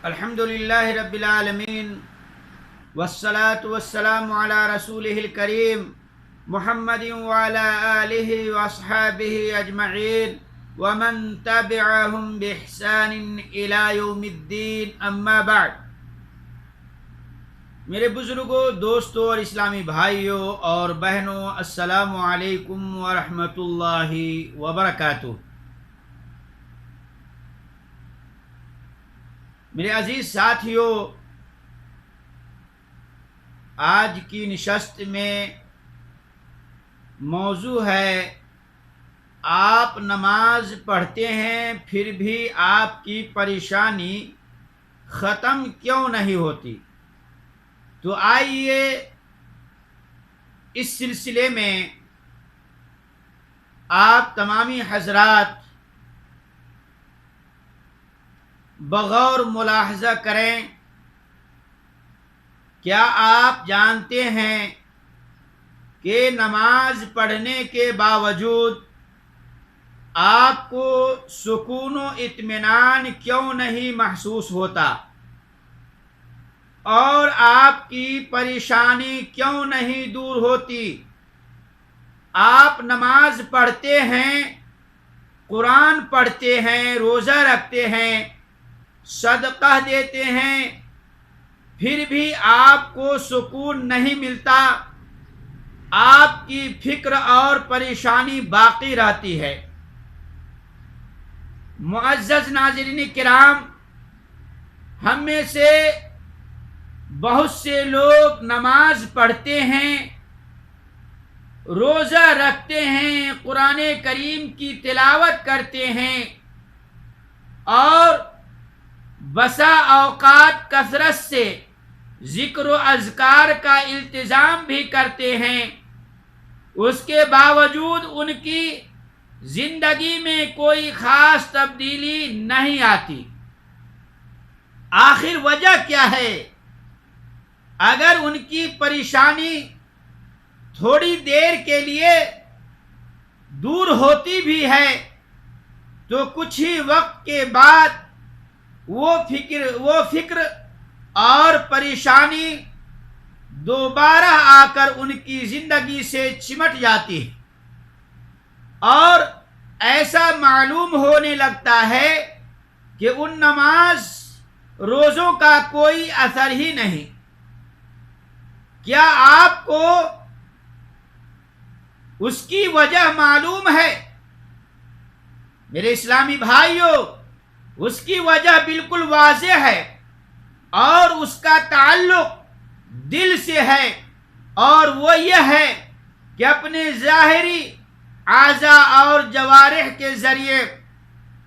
الحمد للہ رب العالمین والصلاة والسلام علی رسولہ الکریم محمد وعلی آلہ واصحابہ اجمعین ومن تبعہم بإحسان الی یوم الدین اما بعد۔ میرے بزرگوں، دوستوں اور اسلامی بھائیوں اور بہنوں، السلام علیکم ورحمۃ اللہ وبرکاتہ۔ میرے عزیز ساتھیوں، آج کی نشست میں موضوع ہے آپ نماز پڑھتے ہیں پھر بھی آپ کی پریشانی ختم کیوں نہیں ہوتی؟ تو آئیے اس سلسلے میں آپ تمامی حضرات بغور ملاحظہ کریں۔ کیا آپ جانتے ہیں کہ نماز پڑھنے کے باوجود آپ کو سکون و اطمینان کیوں نہیں محسوس ہوتا اور آپ کی پریشانی کیوں نہیں دور ہوتی؟ آپ نماز پڑھتے ہیں، قرآن پڑھتے ہیں، روزہ رکھتے ہیں، صدقہ دیتے ہیں، پھر بھی آپ کو سکون نہیں ملتا، آپ کی فکر اور پریشانی باقی رہتی ہے۔ معزز ناظرین کرام، ہم میں سے بہت سے لوگ نماز پڑھتے ہیں، روزہ رکھتے ہیں، قرآن کریم کی تلاوت کرتے ہیں اور بسا اوقات کثرت سے ذکر و اذکار کا التزام بھی کرتے ہیں، اس کے باوجود ان کی زندگی میں کوئی خاص تبدیلی نہیں آتی۔ آخر وجہ کیا ہے؟ اگر ان کی پریشانی تھوڑی دیر کے لیے دور ہوتی بھی ہے تو کچھ ہی وقت کے بعد وہ فکر اور پریشانی دوبارہ آ کر ان کی زندگی سے چمٹ جاتی ہے اور ایسا معلوم ہونے لگتا ہے کہ ان نماز روزوں کا کوئی اثر ہی نہیں۔ کیا آپ کو اس کی وجہ معلوم ہے؟ میرے اسلامی بھائیوں، اس کی وجہ بالکل واضح ہے اور اس کا تعلق دل سے ہے، اور وہ یہ ہے کہ اپنے ظاہری اعضاء اور جوارح کے ذریعے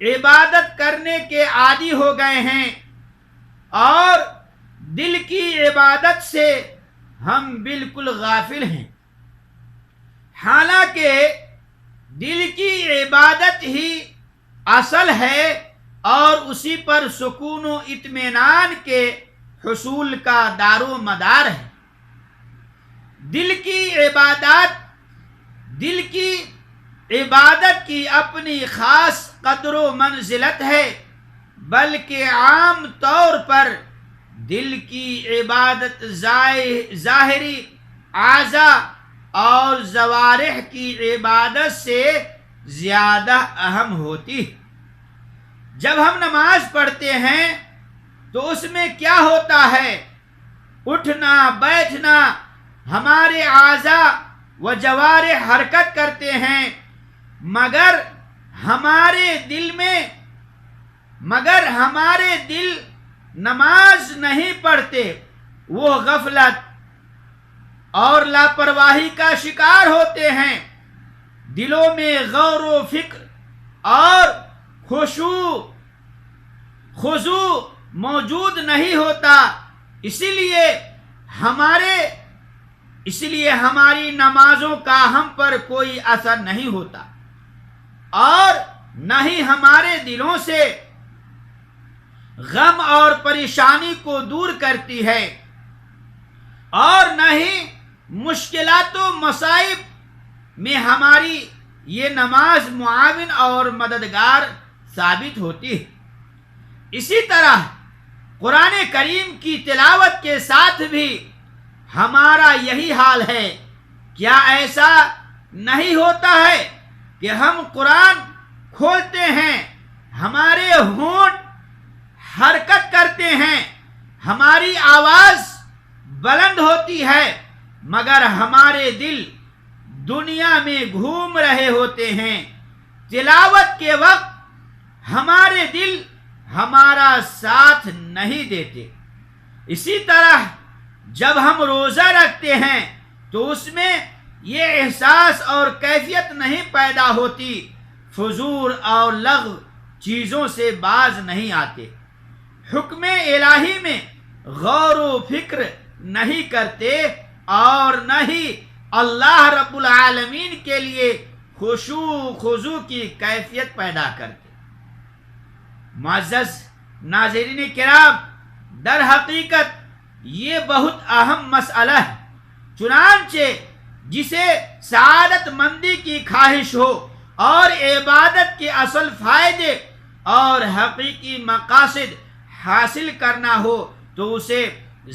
عبادت کرنے کے عادی ہو گئے ہیں اور دل کی عبادت سے ہم بالکل غافل ہیں۔ حالانکہ دل کی عبادت ہی اصل ہے اور اسی پر سکون و اطمینان کے حصول کا دار و مدار ہے۔ دل کی عبادت کی اپنی خاص قدر و منزلت ہے، بلکہ عام طور پر دل کی عبادت ظاہری اعضاء اور جوارح کی عبادت سے زیادہ اہم ہوتی ہے۔ جب ہم نماز پڑھتے ہیں تو اس میں کیا ہوتا ہے؟ اٹھنا بیٹھنا، ہمارے اعضاء و جوارح حرکت کرتے ہیں، مگر ہمارے دل نماز نہیں پڑھتے، وہ غفلت اور لاپرواہی کا شکار ہوتے ہیں۔ دلوں میں غور و فکر اور خضوع موجود نہیں ہوتا، اسی لیے ہماری نمازوں کا ہم پر کوئی اثر نہیں ہوتا اور نہ ہی ہمارے دلوں سے غم اور پریشانی کو دور کرتی ہے اور نہ ہی مشکلات و مصائب میں ہماری یہ نماز معاون اور مددگار ثابت ہوتی ہے۔ اسی طرح قرآن کریم کی تلاوت کے ساتھ بھی ہمارا یہی حال ہے۔ کیا ایسا نہیں ہوتا ہے کہ ہم قرآن کھولتے ہیں، ہمارے ہونٹ حرکت کرتے ہیں، ہماری آواز بلند ہوتی ہے، مگر ہمارے دل دنیا میں گھوم رہے ہوتے ہیں؟ تلاوت کے وقت ہمارے دل ہمارا ساتھ نہیں دیتے۔ اسی طرح جب ہم روزہ رکھتے ہیں تو اس میں یہ احساس اور کیفیت نہیں پیدا ہوتی، فضول اور لغو چیزوں سے باز نہیں آتے، حکم الہی میں غور و فکر نہیں کرتے، اور نہ ہی اللہ رب العالمین کے لیے خشوع خضوع کی کیفیت پیدا کرتے۔ معزز ناظرین کرام، در حقیقت یہ بہت اہم مسئلہ ہے، چنانچہ جسے سعادت مندی کی خواہش ہو اور عبادت کے اصل فائدے اور حقیقی مقاصد حاصل کرنا ہو تو اسے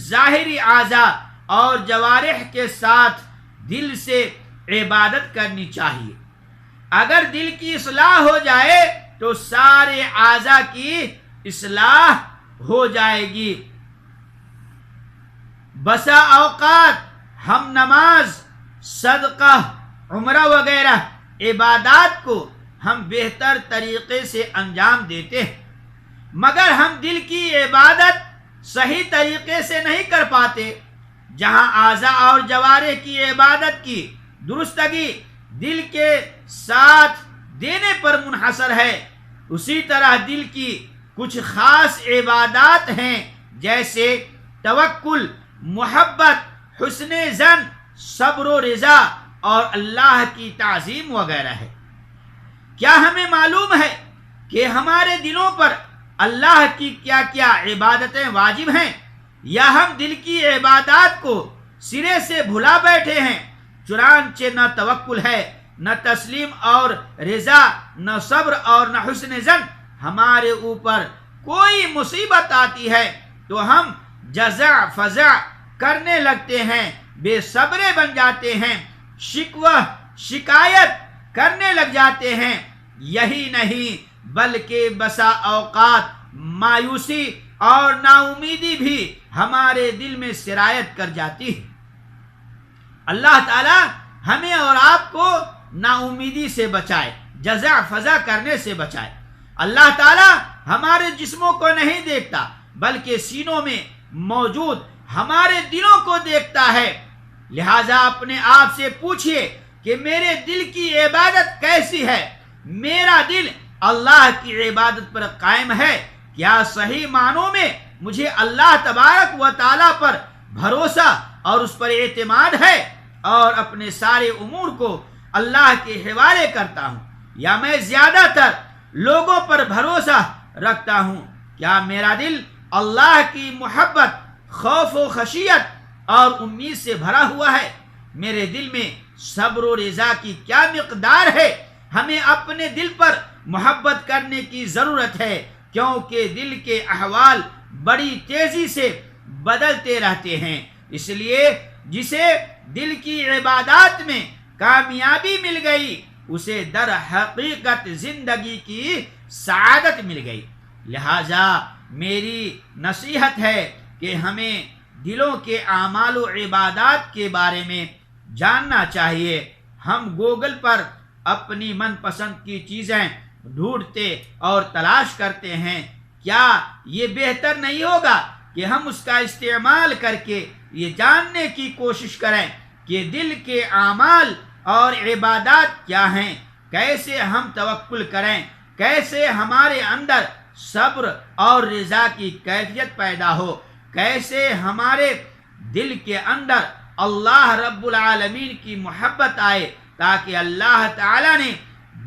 ظاہری اعضاء اور جوارح کے ساتھ دل سے عبادت کرنی چاہیے۔ اگر دل کی اصلاح ہو جائے تو سارے اعضاء کی اصلاح ہو جائے گی۔ بسا اوقات ہم نماز، صدقہ، عمرہ وغیرہ عبادات کو ہم بہتر طریقے سے انجام دیتے ہیں، مگر ہم دل کی عبادت صحیح طریقے سے نہیں کر پاتے۔ جہاں اعضاء اور جوارح کی عبادت کی درستگی دل کے ساتھ دینے پر منحصر ہے، اسی طرح دل کی کچھ خاص عبادات ہیں جیسے توکل، محبت، حسن ظن، صبر و رضا اور اللہ کی تعظیم وغیرہ ہے۔ کیا ہمیں معلوم ہے کہ ہمارے دلوں پر اللہ کی کیا کیا عبادتیں واجب ہیں، یا ہم دل کی عبادات کو سرے سے بھلا بیٹھے ہیں؟ چنانچہ نہ توکل ہے، نہ تسلیم اور رضا، نہ صبر اور نہ حسن ظن۔ ہمارے اوپر کوئی مصیبت آتی ہے تو ہم جزع فزع کرنے لگتے ہیں، بے صبرے بن جاتے ہیں، شکوہ شکایت کرنے لگ جاتے ہیں۔ یہی نہیں بلکہ بسا اوقات مایوسی اور نا امیدی بھی ہمارے دل میں سرایت کر جاتی ہے۔ اللہ تعالی ہمیں اور آپ کو نا امیدی سے بچائے، جزع فزع کرنے سے بچائے۔ اللہ تعالی ہمارے جسموں کو نہیں دیکھتا بلکہ سینوں میں موجود ہمارے دلوں کو دیکھتا ہے۔ لہذا اپنے آپ سے پوچھئے کہ میرے دل کی عبادت کیسی ہے؟ میرا دل اللہ کی عبادت پر قائم ہے؟ کیا صحیح معنوں میں مجھے اللہ تبارک و تعالی پر بھروسہ اور اس پر اعتماد ہے اور اپنے سارے امور کو اللہ کے حوالے کرتا ہوں، یا میں زیادہ تر لوگوں پر بھروسہ رکھتا ہوں؟ کیا میرا دل اللہ کی محبت، خوف و خشیت اور امید سے بھرا ہوا ہے؟ میرے دل میں صبر و رضا کی کیا مقدار ہے؟ ہمیں اپنے دل پر محبت کرنے کی ضرورت ہے، کیونکہ دل کے احوال بڑی تیزی سے بدلتے رہتے ہیں۔ اس لیے جسے دل کی عبادات میں کامیابی مل گئی اسے در حقیقت زندگی کی سعادت مل گئی۔ لہذا میری نصیحت ہے کہ ہمیں دلوں کے اعمال و عبادات کے بارے میں جاننا چاہیے۔ ہم گوگل پر اپنی من پسند کی چیزیں ڈھونڈتے اور تلاش کرتے ہیں، کیا یہ بہتر نہیں ہوگا کہ ہم اس کا استعمال کر کے یہ جاننے کی کوشش کریں کہ دل کے اعمال اور عبادات کیا ہیں، کیسے ہم توکل کریں، کیسے ہمارے اندر صبر اور رضا کی کیفیت پیدا ہو، کیسے ہمارے دل کے اندر اللہ رب العالمین کی محبت آئے، تاکہ اللہ تعالی نے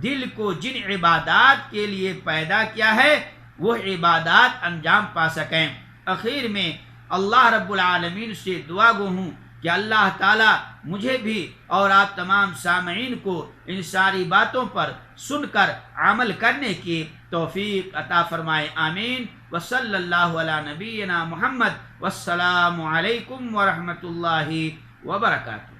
دل کو جن عبادات کے لیے پیدا کیا ہے وہ عبادات انجام پا سکیں۔ اخیر میں اللہ رب العالمین سے دعا گو ہوں کہ اللہ تعالی مجھے بھی اور آپ تمام سامعین کو ان ساری باتوں پر سن کر عمل کرنے کی توفیق عطا فرمائے، آمین۔ وصلی اللہ علی نبینا محمد، والسلام علیکم ورحمۃ اللہ وبرکاتہ۔